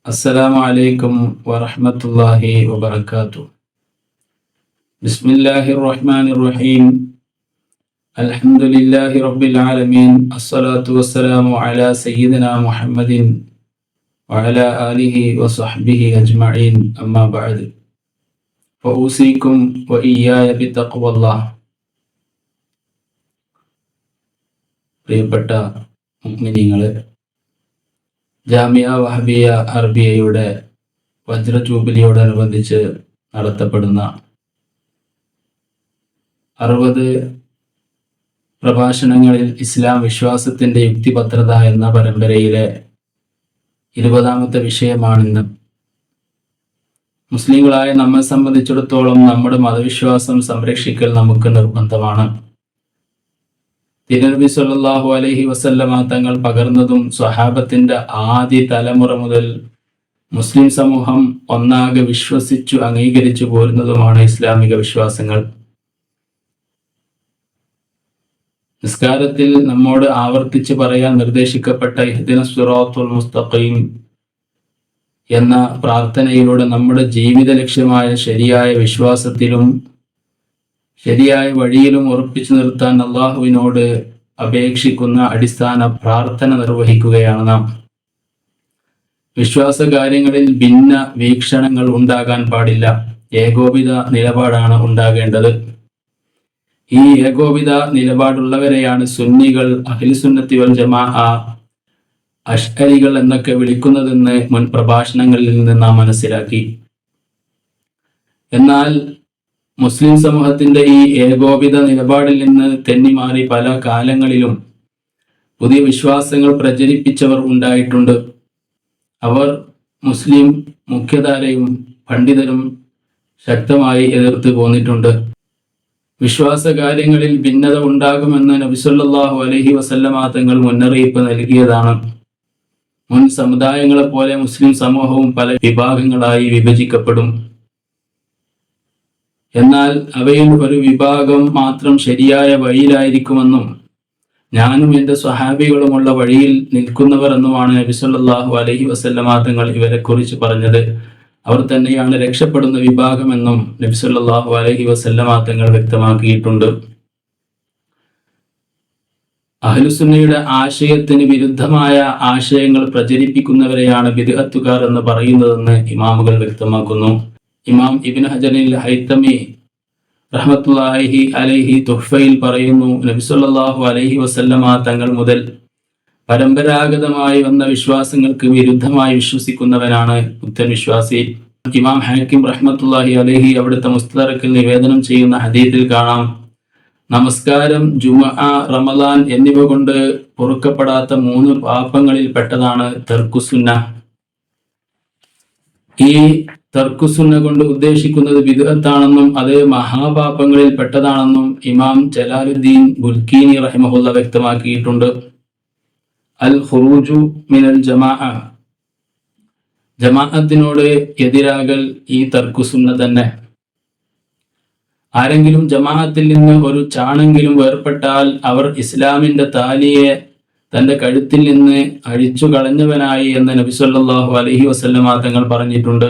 السلام عليكم ورحمة الله وبركاته. بسم الله الرحمن الرحيم. الحمد لله رب العالمين. الصلاة والسلام على سيدنا محمد وعلى آله وصحبه أجمعين. أما بعد فأوصيكم وإياي بتقوى الله. പ്രിയപ്പെട്ട മുഅ്മിനീങ്ങളെ, ജാമിയ വഹബിയ അറബിയയുടെ വജ്ര ജൂബിലിയോടനുബന്ധിച്ച് നടത്തപ്പെടുന്ന 60 പ്രഭാഷണങ്ങളിൽ ഇസ്ലാം വിശ്വാസത്തിന്റെ യുക്തിഭദ്രത എന്ന പരമ്പരയിലെ 20ാമത്തെ വിഷയമാണിന്ന്. മുസ്ലിങ്ങളായ നമ്മെ സംബന്ധിച്ചിടത്തോളം നമ്മുടെ മതവിശ്വാസം സംരക്ഷിക്കൽ നമുക്ക് നിർബന്ധമാണ്. തിരുനബി സല്ലല്ലാഹു അലൈഹി വസല്ലമ തങ്ങൾ പകർന്നതും സ്വഹാബത്തിന്റെ ആദ്യ തലമുറ മുതൽ മുസ്ലിം സമൂഹം ഒന്നാകെ വിശ്വസിച്ചു അംഗീകരിച്ചു പോരുന്നതുമാണ് ഇസ്ലാമിക വിശ്വാസങ്ങൾ. നിസ്കാരത്തിൽ നമ്മോട് ആവർത്തിച്ച് പറയാൻ നിർദ്ദേശിക്കപ്പെട്ട ഇഹ്ദിനസ് സിറാത്തുൽ മുസ്തഖീം എന്ന പ്രാർത്ഥനയിലൂടെ നമ്മുടെ ജീവിത ലക്ഷ്യമായ ശരിയായ വിശ്വാസത്തിലും ശരിയായ വഴിയിലും ഉറപ്പിച്ചു നിർത്താൻ അള്ളാഹുവിനോട് അപേക്ഷിക്കുന്ന അടിസ്ഥാന പ്രാർത്ഥന നിർവഹിക്കുകയാണ് നാം. വിശ്വാസ കാര്യങ്ങളിൽ ഭിന്ന വീക്ഷണങ്ങൾ ഉണ്ടാകാൻ പാടില്ല. ഏകോപിത നിലപാടാണ് ഉണ്ടാകേണ്ടത്. ഈ ഏകോപിത നിലപാടുള്ളവരെയാണ് സുന്നികൾ, അഹ്ലുസുന്നത്തി വൽ ജമാഅ, അശ്അരികൾ എന്നൊക്കെ വിളിക്കുന്നതെന്ന് മുൻ പ്രഭാഷണങ്ങളിൽ നിന്ന് നാം മനസ്സിലാക്കി. എന്നാൽ മുസ്ലിം സമൂഹത്തിന്റെ ഈ ഏകോപിത നിലപാടിൽ നിന്ന് തെന്നിമാറി പല കാലങ്ങളിലും പുതിയ വിശ്വാസങ്ങൾ പ്രചരിപ്പിച്ചവർ ഉണ്ടായിട്ടുണ്ട്. അവർ മുസ്ലിം മുഖ്യധാരയും പണ്ഡിതരും ശക്തമായി എതിർത്ത് പോന്നിട്ടുണ്ട്. വിശ്വാസ കാര്യങ്ങളിൽ ഭിന്നത ഉണ്ടാകുമെന്ന് നബി സല്ലല്ലാഹു അലൈഹി വസല്ലമ തങ്ങൾ മുന്നറിയിപ്പ് നൽകിയതാണ്. മുൻ സമുദായങ്ങളെ പോലെ മുസ്ലിം സമൂഹവും പല വിഭാഗങ്ങളായി വിഭജിക്കപ്പെടും. എന്നാൽ അവയിൽ ഒരു വിഭാഗം മാത്രം ശരിയായ വഴിയിലായിരിക്കുമെന്നും ഞാനും എൻ്റെ സ്വഹാബികളുമുള്ള വഴിയിൽ നിൽക്കുന്നവർ എന്നുമാണ് നബി സല്ലല്ലാഹു അലൈഹി വസല്ലമ തങ്ങൾ ഇവരെ കുറിച്ച് പറഞ്ഞത്. അവർ തന്നെയാണ് രക്ഷപ്പെടുന്ന വിഭാഗമെന്നും നബി സല്ലല്ലാഹു അലൈഹി വസല്ലമ തങ്ങൾ വ്യക്തമാക്കിയിട്ടുണ്ട്. അഹ്ലുസുന്നയുടെ ആശയത്തിന് വിരുദ്ധമായ ആശയങ്ങൾ പ്രചരിപ്പിക്കുന്നവരെയാണ് ബിദ്അത്തുകാർ എന്ന് പറയുന്നതെന്ന് ഇമാമുകൾ വ്യക്തമാക്കുന്നു. ഇമാം ഇബ്നു ഹജറിൽ ഹൈതമി റഹ്മത്തുള്ളാഹി അലൈഹി തുഹ്ഫയിൽ പറയുന്നു, നബി സല്ലല്ലാഹു അലൈഹി വസല്ലമ തങ്ങൾ മുതൽ പരമ്പരാഗതമായി വന്ന വിശ്വാസങ്ങൾക്ക് വിരുദ്ധമായി വിശ്വസിക്കുന്നവനാണ് പുത്തൻ വിശ്വാസി. ഇമാം ഹാക്കിം റഹ്മത്തുള്ളാഹി അലൈഹി അവിടുത്തെ മുസ്തദറക്കിൽ നിവേദനം ചെയ്യുന്ന ഹദീസിൽ കാണാം, നമസ്കാരം, ജുമുഅ, റമദാൻ എന്നിവ കൊണ്ട് പൊറുക്കപ്പെടാത്ത 3 പാപങ്ങളിൽ പെട്ടതാണ് തർക്കുസുന്ന. ഈ തർക്കുസുന്ന കൊണ്ട് ഉദ്ദേശിക്കുന്നത് ബിദ്അത്താണെന്നും അത് മഹാപാപങ്ങളിൽ പെട്ടതാണെന്നും ഇമാം ജലാലുദ്ദീൻ ബുൽക്കീനി റഹിമഹുല്ല വ്യക്തമാക്കിയിട്ടുണ്ട്. അൽ ഖുറൂജു മിനൽ ജമാഅ, ജമാഅത്തിനോട് എതിരാകൽ ഈ തർക്കുസുന്ന തന്നെ. ആരെങ്കിലും ജമാഅത്തിൽ നിന്ന് ഒരു ചാണെങ്കിലും വേർപെട്ടാൽ അവർ ഇസ്ലാമിന്റെ താലിയെ തന്റെ കഴുത്തിൽ നിന്ന് അഴിച്ചു കളഞ്ഞവനായി എന്ന് നബി സല്ലല്ലാഹു അലൈഹി വസല്ലമ തങ്ങൾ പറഞ്ഞിട്ടുണ്ട്.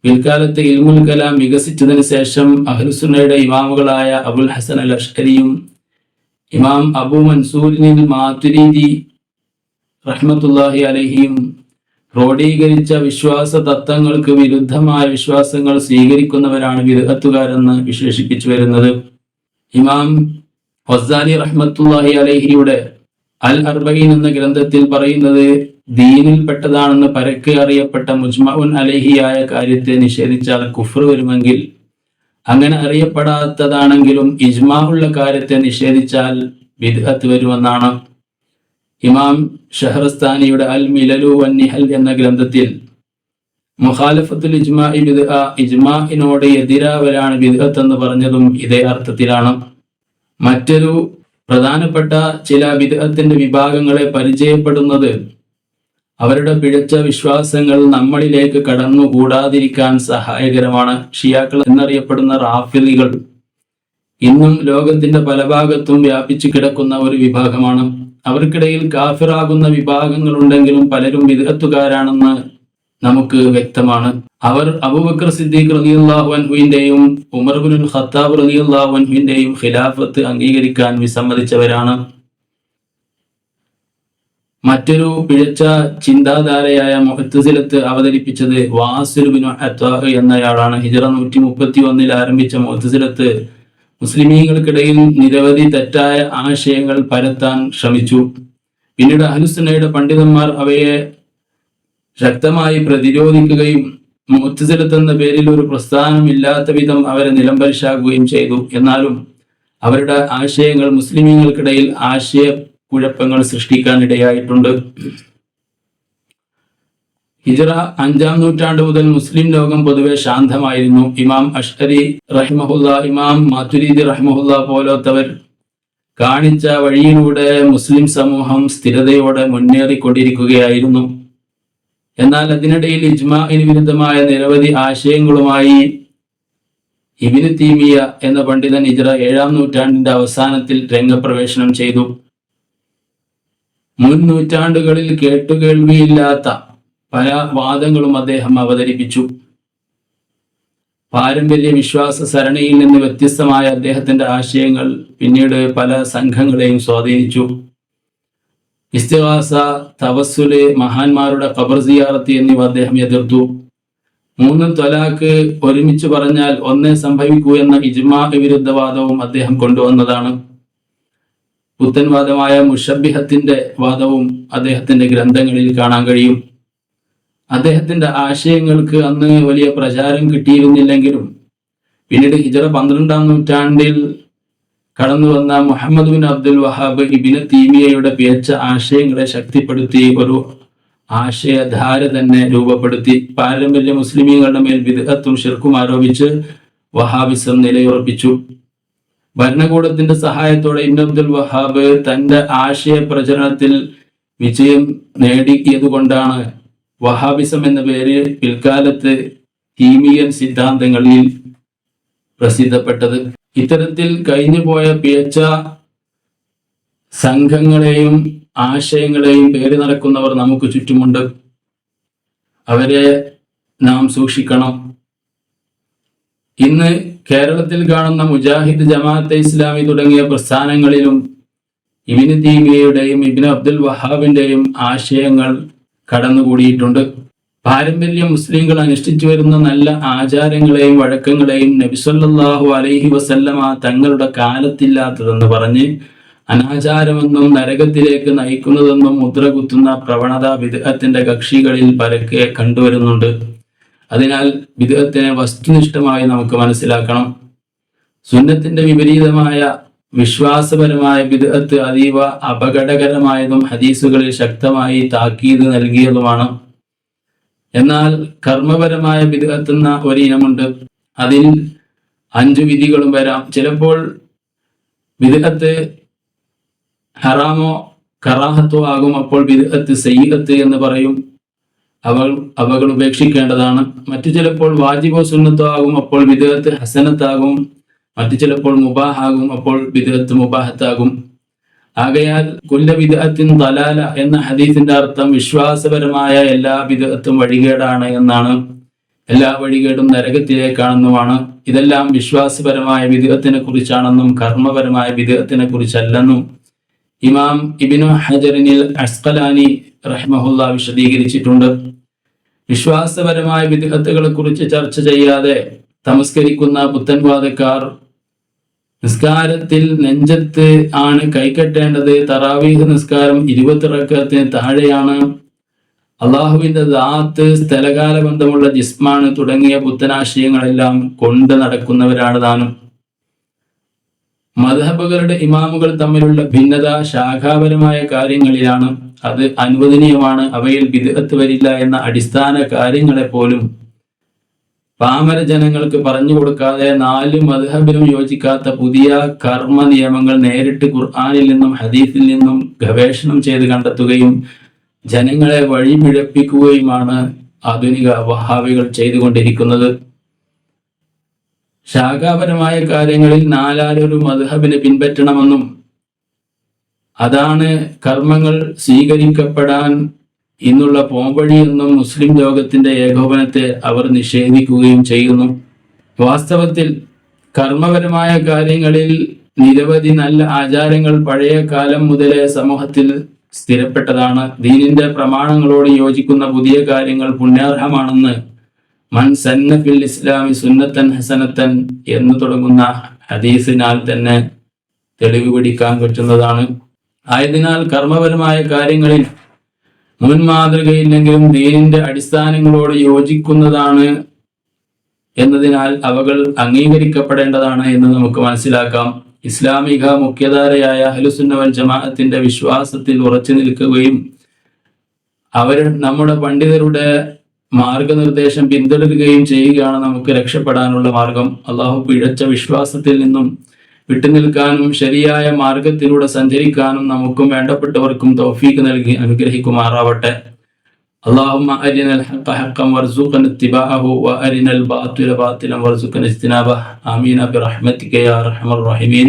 പിൽക്കാലത്ത് ഇൽമുൽ കലാം വികസിച്ചതിന് ശേഷം അഹ്ലുസുന്നയുടെ ഇമാമുകളായ അബുൽ ഹസൻ അൽ അശ്അരിയും ഇമാം അബു മൻസൂരിനിൽ മാതുരിദി റഹ്മത്തുള്ളാഹി അലൈഹിയും ക്രോഡീകരിച്ച വിശ്വാസ തത്വങ്ങൾക്ക് വിരുദ്ധമായ വിശ്വാസങ്ങൾ സ്വീകരിക്കുന്നവരാണ് ബിദ്അത്തുകാരെന്ന് വിശേഷിപ്പിച്ചു വരുന്നത്. ഇമാം ഗസാലി റഹ്മത്തുള്ളാഹി അലൈഹിയുടെ അൽ അർബഈൻ എന്ന ഗ്രന്ഥത്തിൽ പറയുന്നത്, ദീനിൽ പെട്ടതാണെന്ന് പരക്കെ അറിയപ്പെട്ട മുജ്മഉൻ അലൈഹിയായ കാര്യത്തെ നിഷേധിച്ചാൽ കുഫ്ർ വരുമെങ്കിൽ, അങ്ങനെ അറിയപ്പെടാത്തതാണെങ്കിലും ഇജ്മാ ഉള്ള കാര്യത്തെ നിഷേധിച്ചാൽ ബിദ്അത്ത് വരുമെന്നാണ്. ഇമാം ഷഹ്റസ്ഥാനിയുടെ അൽ മിലലു വൻ നിഹൽ എന്ന ഗ്രന്ഥത്തിൽ മുഖാലഫത്തുൽ ഇജ്മാഇ ബിദ്അ, ഇജ്മാഇനോട് എതിരാവലാണ് ബിദ്അത്ത് എന്ന് പറഞ്ഞതും ഇതേ അർത്ഥത്തിലാണ്. മറ്റൊരു പ്രധാനപ്പെട്ട ചില ബിദ്അത്തിന്റെ വിഭാഗങ്ങളെ പരിചയപ്പെടുന്നത് അവരുടെ പിഴച്ച വിശ്വാസങ്ങൾ നമ്മളിലേക്ക് കടന്നുകൂടാതിരിക്കാൻ സഹായകരമാണ്. ഷിയാക്കൾ എന്നറിയപ്പെടുന്ന റാഫിളികൾ ഇന്നും ലോകത്തിന്റെ പല ഭാഗത്തും വ്യാപിച്ചു കിടക്കുന്ന ഒരു വിഭാഗമാണ്. അവർക്കിടയിൽ കാഫിറാകുന്ന വിഭാഗങ്ങളുണ്ടെങ്കിലും പലരും ബിദ്അത്തുകാരാണെന്ന് നമുക്ക് വ്യക്തമാണ്. അവർ അബൂബക്കർ സിദ്ദീഖ് റളിയല്ലാഹു അൻഹുവിന്റെയും ഉമർ ഇബ്നുൽ ഖത്താബ് റളിയല്ലാഹു അൻഹുവിന്റെയും ഖിലാഫത്ത് അംഗീകരിക്കാൻ വിസമ്മതിച്ചവരാണ്. മറ്റൊരു പിഴച്ച ചിന്താധാരയായ മുഅ്തസിലത്ത് അവതരിപ്പിച്ചത് വാസിൽ ഇബ്നു അത്വാ എന്നയാളാണ്. ഹിജ്റ 131 ആരംഭിച്ച മുഅ്തസിലത്ത് മുസ്ലിമീങ്ങൾക്കിടയിൽ നിരവധി തെറ്റായ ആശയങ്ങൾ പരത്താൻ ശ്രമിച്ചു. പിന്നീട് അഹ്ലുസുന്നയുടെ പണ്ഡിതന്മാർ അവയെ ശക്തമായി പ്രതിരോധിക്കുകയും മുഅ്തസിലത്ത് എന്ന പേരിൽ ഒരു പ്രസ്ഥാനമില്ലാത്ത വിധം അവരെ നിലംപരിശാക്കുകയും ചെയ്തു. എന്നാലും അവരുടെ ആശയങ്ങൾ മുസ്ലിമീങ്ങൾക്കിടയിൽ ആശയക്കുഴപ്പങ്ങൾ സൃഷ്ടിക്കാൻ ഇടയായിട്ടുണ്ട്. ഹിജ്റ 5-ാം നൂറ്റാണ്ട് മുതൽ മുസ്ലിം ലോകം പൊതുവെ ശാന്തമായിരുന്നു. ഇമാം അഷ്അരി റഹിമഹുല്ല, ഇമാം മാതുരിദി റഹിമഹുല്ല പോലത്തവർ കാണിച്ച വഴിയിലൂടെ മുസ്ലിം സമൂഹം സ്ഥിരതയോടെ മുന്നേറിക്കൊണ്ടിരിക്കുകയായിരുന്നു. എന്നാൽ അതിനിടയിൽ ഇജ്മാഇന് വിരുദ്ധമായ നിരവധി ആശയങ്ങളുമായി ഇബ്നു തൈമിയ്യ എന്ന പണ്ഡിതൻ ഹിജ്റ 7-ാം നൂറ്റാണ്ടിന്റെ അവസാനത്തിൽ രംഗപ്രവേശനം ചെയ്തു. മുൻ നൂറ്റാണ്ടുകളിൽ കേട്ടുകേൾവിയില്ലാത്ത പല വാദങ്ങളും അദ്ദേഹം അവതരിപ്പിച്ചു. പാരമ്പര്യ വിശ്വാസ സരണിയിൽ നിന്ന് വ്യത്യസ്തമായ അദ്ദേഹത്തിന്റെ ആശയങ്ങൾ പിന്നീട് പല സംഘങ്ങളെയും സ്വാധീനിച്ചു. ഇസ്തിഗാസ, തവസ്സുല്, മഹാന്മാരുടെ ഖബർ സിയാറത്ത് എന്നിവ അദ്ദേഹം എതിർത്തു. 3 ത്വലാഖ് ഒരുമിച്ച് പറഞ്ഞാൽ ഒന്നേ സംഭവിക്കൂ എന്ന ഇജ്മാ വിരുദ്ധവാദവും അദ്ദേഹം കൊണ്ടുവന്നതാണ്. പുത്തൻവാദമായ മുഷബ്ബിഹത്തിന്റെ വാദവും അദ്ദേഹത്തിന്റെ ഗ്രന്ഥങ്ങളിൽ കാണാൻ കഴിയും. അദ്ദേഹത്തിന്റെ ആശയങ്ങൾക്ക് അന്ന് വലിയ പ്രചാരം കിട്ടിയിരുന്നില്ലെങ്കിലും പിന്നീട് ഹിജ്റ 12-ാം നൂറ്റാണ്ടിൽ കടന്നു വന്ന മുഹമ്മദ് ബിൻ അബ്ദുൽ വഹാബ് ഇബ്നു തൈമിയ്യയുടെ പിഴച്ച ആശയങ്ങളെ ശക്തിപ്പെടുത്തി ഒരു ആശയധാര തന്നെ രൂപപ്പെടുത്തി. പാരമ്പര്യ മുസ്ലിമീങ്ങളുടെ മേൽ ബിദ്അത്തും ശിർക്കും ആരോപിച്ച് വഹാബിസം നിലയുറപ്പിച്ചു. ഭരണകൂടത്തിന്റെ സഹായത്തോടെ ഇബ്നു അബ്ദുൽ വഹാബ് തന്റെ ആശയ പ്രചരണത്തിൽ വിജയം നേടിയതുകൊണ്ടാണ് വഹാബിസം എന്ന പേര് പിൽക്കാലത്ത് തീമിയൻ സിദ്ധാന്തങ്ങളിൽ പ്രസിദ്ധപ്പെട്ടത്. ഇത്തരത്തിൽ കഴിഞ്ഞുപോയ പിഴച്ച സംഘങ്ങളെയും ആശയങ്ങളെയും പേര് നടക്കുന്നവർ നമുക്ക് ചുറ്റുമുണ്ട്. അവരെ നാം സൂക്ഷിക്കണം. ഇന്ന് കേരളത്തിൽ കാണുന്ന മുജാഹിദ്, ജമാഅത്തെ ഇസ്ലാമി തുടങ്ങിയ പ്രസ്ഥാനങ്ങളിലും ഇബ്നു തൈമിയ്യയുടെയും ഇബ്നു അബ്ദുൽ വഹാബിന്റെയും ആശയങ്ങൾ കടന്നുകൂടിയിട്ടുണ്ട്. പാരമ്പര്യ മുസ്ലിങ്ങൾ അനുഷ്ഠിച്ചു വരുന്ന നല്ല ആചാരങ്ങളെയും വഴക്കങ്ങളെയും നബി സല്ലല്ലാഹു അലൈഹി വസല്ലമ തങ്ങളുടെ കാലത്തില്ലാത്തതെന്ന് പറഞ്ഞ് അനാചാരമെന്നും നരകത്തിലേക്ക് നയിക്കുന്നതെന്നും മുദ്ര കുത്തുന്ന പ്രവണത ബിദ്അത്തിന്റെ കക്ഷികളിൽ പരക്കെ കണ്ടുവരുന്നുണ്ട്. അതിനാൽ ബിദ്അത്തിനെ വസ്തുനിഷ്ഠമായി നമുക്ക് മനസ്സിലാക്കണം. സുന്നത്തിന്റെ വിപരീതമായ വിശ്വാസപരമായ ബിദ്അത്ത് അതീവ അപകടകരമായതും ഹദീസുകളിൽ ശക്തമായി താക്കീത് നൽകിയതുമാണ്. എന്നാൽ കർമ്മപരമായ ബിദ്അത്ത് എന്ന ഒരു ഇനമുണ്ട്. അതിൽ 5 വിധികളും വരാം. ചിലപ്പോൾ ബിദ്അത്ത് ഹറാമോ കറാഹത്തോ ആകും. അപ്പോൾ ബിദ്അത്ത് സയ്യിഅത്ത് എന്ന് പറയും. അവകൾ ഉപേക്ഷിക്കേണ്ടതാണ്. മറ്റു ചിലപ്പോൾ വാജിബോ സുന്നത്തോ ആകും. അപ്പോൾ ബിദ്അത്ത് ഹസനത്താകും. മറ്റു ചിലപ്പോൾ മുബാഹാകും. അപ്പോൾ ബിദ്അത്ത് മുബാഹത്താകും. ആകയാൽ കുല്ല ബിദ്അത്തിൻ ദലാല എന്ന ഹദീസിന്റെ അർത്ഥം വിശ്വാസപരമായ എല്ലാ ബിദ്അത്തും വഴികേടാണ് എന്നാണ്. എല്ലാ വഴികേടും നരകത്തിലേക്കാണെന്നുമാണ്. ഇതെല്ലാം വിശ്വാസപരമായ ബിദ്അത്തിനെ കുറിച്ചാണെന്നും കർമ്മപരമായ ബിദ്അത്തിനെ കുറിച്ചല്ലെന്നും ഇമാം ഇബ്നു ഹജറിനിൽ അസ്ഖലാനി റഹിമഹുല്ല വിശദീകരിച്ചിട്ടുണ്ട്. വിശ്വാസപരമായ ബിദ്അത്തുകളെ കുറിച്ച് ചർച്ച ചെയ്യാതെ തമസ്കരിക്കുന്ന പുത്തൻവാദക്കാർ നിസ്കാരത്തിൽ നെഞ്ചത്ത് ആണ് കൈകെട്ടേണ്ടത്, തറാവീഹ് നിസ്കാരം 20 റക്അത്തിന് താഴെയാണ്, അള്ളാഹുവിന്റെ ദാത്ത് സ്ഥലകാല ബന്ധമുള്ള ജിസ്മാണ് തുടങ്ങിയ പുത്തനാശയങ്ങളെല്ലാം കൊണ്ട് നടക്കുന്നവരാണ് താനും. മദ്ഹബുകളുടെ ഇമാമുകൾ തമ്മിലുള്ള ഭിന്നത ശാഖാപരമായ കാര്യങ്ങളിലാണ്. അത് അനുവദനീയമാണ്. അവയിൽ ബിദ്അത്ത് വരില്ല എന്ന അടിസ്ഥാന കാര്യങ്ങളെ പോലും പാമര ജനങ്ങൾക്ക് പറഞ്ഞു കൊടുക്കാതെ 4 മദ്ഹബിനും യോജിക്കാത്ത പുതിയ കർമ്മ നിയമങ്ങൾ നേരിട്ട് ഖുർആനിൽ നിന്നും ഹദീസിൽ നിന്നും ഗവേഷണം ചെയ്ത് കണ്ടെത്തുകയും ജനങ്ങളെ വഴിപിഴപ്പിക്കുകയുമാണ് ആധുനിക വഹാബികൾ ചെയ്തുകൊണ്ടിരിക്കുന്നത്. ശാഖാപരമായ കാര്യങ്ങളിൽ 4 മദ്ഹബിനെ പിൻപറ്റണമെന്നും അതാണ് കർമ്മങ്ങൾ സ്വീകരിക്കപ്പെടാൻ ഇന്നുള്ള പോംവഴി എന്നും മുസ്ലിം ലോകത്തിന്റെ ഏകോപനത്തെ അവർ നിഷേധിക്കുകയും ചെയ്യുന്നു. വാസ്തവത്തിൽ കർമ്മപരമായ കാര്യങ്ങളിൽ നിരവധി നല്ല ആചാരങ്ങൾ പഴയ കാലം മുതലേ സമൂഹത്തിൽ സ്ഥിരപ്പെട്ടതാണ്. ദീനിന്റെ പ്രമാണങ്ങളോട് യോജിക്കുന്ന പുതിയ കാര്യങ്ങൾ പുണ്യാർഹമാണെന്ന് മൻ സന്ന ഫിൽ ഇസ്ലാമി സുന്നത്തൻ ഹസനത്തൻ എന്ന് തുടങ്ങുന്ന ഹദീസിനാൽ തന്നെ തെളിവ് പിടിക്കാൻ പറ്റുന്നതാണ്. ആയതിനാൽ കർമ്മപരമായ കാര്യങ്ങളിൽ മുൻ മാതൃകയില്ലെങ്കിലും ദീനിന്റെ അടിസ്ഥാനങ്ങളോട് യോജിക്കുന്നതാണ് എന്നതിനാൽ അവകൾ അംഗീകരിക്കപ്പെടേണ്ടതാണ് എന്ന് നമുക്ക് മനസ്സിലാക്കാം. ഇസ്ലാമിക മുഖ്യധാരയായ അഹ്ലുസുന്ന വൽ ജമാഅത്തിന്റെ വിശ്വാസത്തിൽ ഉറച്ചു നിൽക്കുകയും അവർ നമ്മുടെ പണ്ഡിതരുടെ മാർഗനിർദ്ദേശം പിന്തുടരുകയും ചെയ്യുകയാണ് നമുക്ക് രക്ഷപ്പെടാനുള്ള മാർഗം. അള്ളാഹു പിഴച്ച വിശ്വാസത്തിൽ നിന്നും വിട്ടുനിൽക്കാനും ശരിയായ മാർഗത്തിലൂടെ സഞ്ചരിക്കാനും നമുക്കും വേണ്ടപ്പെട്ടവർക്കും തൗഫീഖ് നൽകി അനുഗ്രഹിക്കുമാറാവട്ടെ. اللهم أرنا الحق حقا وارزقنا اتباعه وأرنا الباطل باطلا وارزقنا اجتنابه آمين برحمتك يا أرحم الراحمين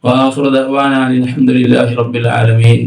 وآخر دعوانا الحمد لله رب العالمين.